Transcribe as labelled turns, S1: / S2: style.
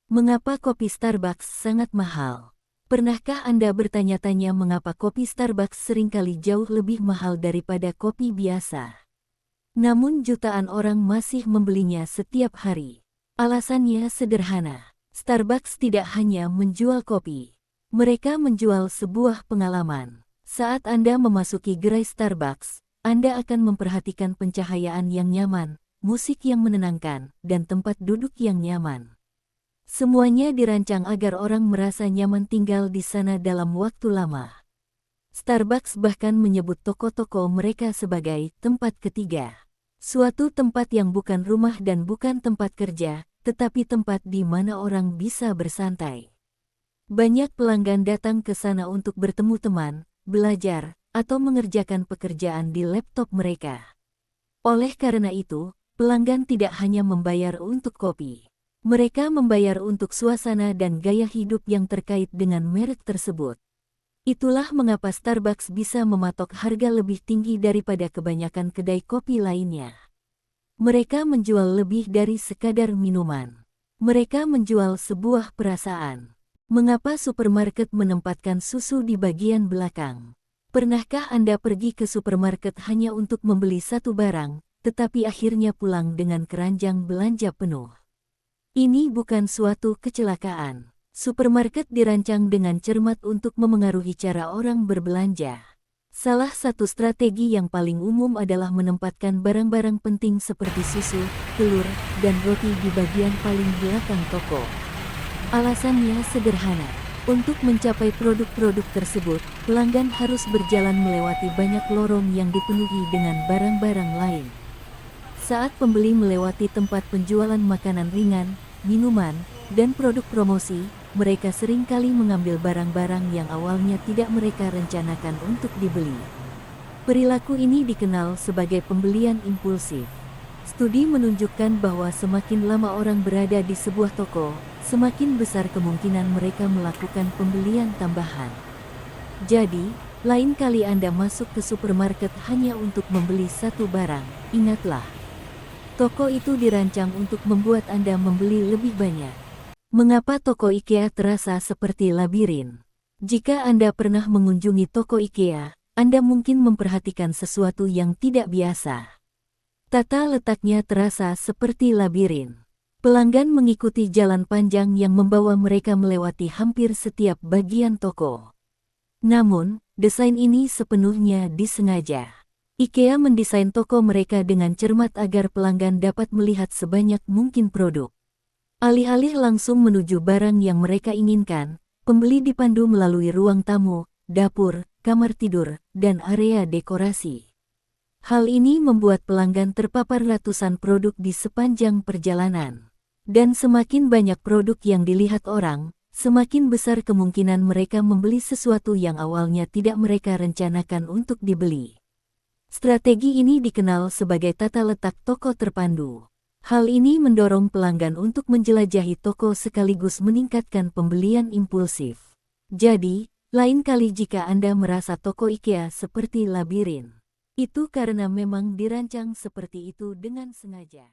S1: Mengapa kopi Starbucks sangat mahal? Pernahkah Anda bertanya-tanya mengapa kopi Starbucks seringkali jauh lebih mahal daripada kopi biasa? Namun jutaan orang masih membelinya setiap hari. Alasannya sederhana. Starbucks tidak hanya menjual kopi. Mereka menjual sebuah pengalaman. Saat Anda memasuki gerai Starbucks, Anda akan memperhatikan pencahayaan yang nyaman, musik yang menenangkan, dan tempat duduk yang nyaman. Semuanya dirancang agar orang merasa nyaman tinggal di sana dalam waktu lama. Starbucks bahkan menyebut toko-toko mereka sebagai tempat ketiga. Suatu tempat yang bukan rumah dan bukan tempat kerja, tetapi tempat di mana orang bisa bersantai. Banyak pelanggan datang ke sana untuk bertemu teman, belajar, atau mengerjakan pekerjaan di laptop mereka. Oleh karena itu, pelanggan tidak hanya membayar untuk kopi. Mereka membayar untuk suasana dan gaya hidup yang terkait dengan merek tersebut. Itulah mengapa Starbucks bisa mematok harga lebih tinggi daripada kebanyakan kedai kopi lainnya. Mereka menjual lebih dari sekadar minuman. Mereka menjual sebuah perasaan. Mengapa supermarket menempatkan susu di bagian belakang? Pernahkah Anda pergi ke supermarket hanya untuk membeli satu barang, tetapi akhirnya pulang dengan keranjang belanja penuh? Ini bukan suatu kecelakaan. Supermarket dirancang dengan cermat untuk memengaruhi cara orang berbelanja. Salah satu strategi yang paling umum adalah menempatkan barang-barang penting seperti susu, telur, dan roti di bagian paling belakang toko. Alasannya sederhana. Untuk mencapai produk-produk tersebut, pelanggan harus berjalan melewati banyak lorong yang dipenuhi dengan barang-barang lain. Saat pembeli melewati tempat penjualan makanan ringan, minuman, dan produk promosi, mereka seringkali mengambil barang-barang yang awalnya tidak mereka rencanakan untuk dibeli. Perilaku ini dikenal sebagai pembelian impulsif. Studi menunjukkan bahwa semakin lama orang berada di sebuah toko, semakin besar kemungkinan mereka melakukan pembelian tambahan. Jadi, lain kali Anda masuk ke supermarket hanya untuk membeli satu barang, ingatlah. Toko itu dirancang untuk membuat Anda membeli lebih banyak. Mengapa toko IKEA terasa seperti labirin? Jika Anda pernah mengunjungi toko IKEA, Anda mungkin memperhatikan sesuatu yang tidak biasa. Tata letaknya terasa seperti labirin. Pelanggan mengikuti jalan panjang yang membawa mereka melewati hampir setiap bagian toko. Namun, desain ini sepenuhnya disengaja. IKEA mendesain toko mereka dengan cermat agar pelanggan dapat melihat sebanyak mungkin produk. Alih-alih langsung menuju barang yang mereka inginkan, pembeli dipandu melalui ruang tamu, dapur, kamar tidur, dan area dekorasi. Hal ini membuat pelanggan terpapar ratusan produk di sepanjang perjalanan. Dan semakin banyak produk yang dilihat orang, semakin besar kemungkinan mereka membeli sesuatu yang awalnya tidak mereka rencanakan untuk dibeli. Strategi ini dikenal sebagai tata letak toko terpandu. Hal ini mendorong pelanggan untuk menjelajahi toko sekaligus meningkatkan pembelian impulsif. Jadi, lain kali jika Anda merasa toko IKEA seperti labirin, itu karena memang dirancang seperti itu dengan sengaja.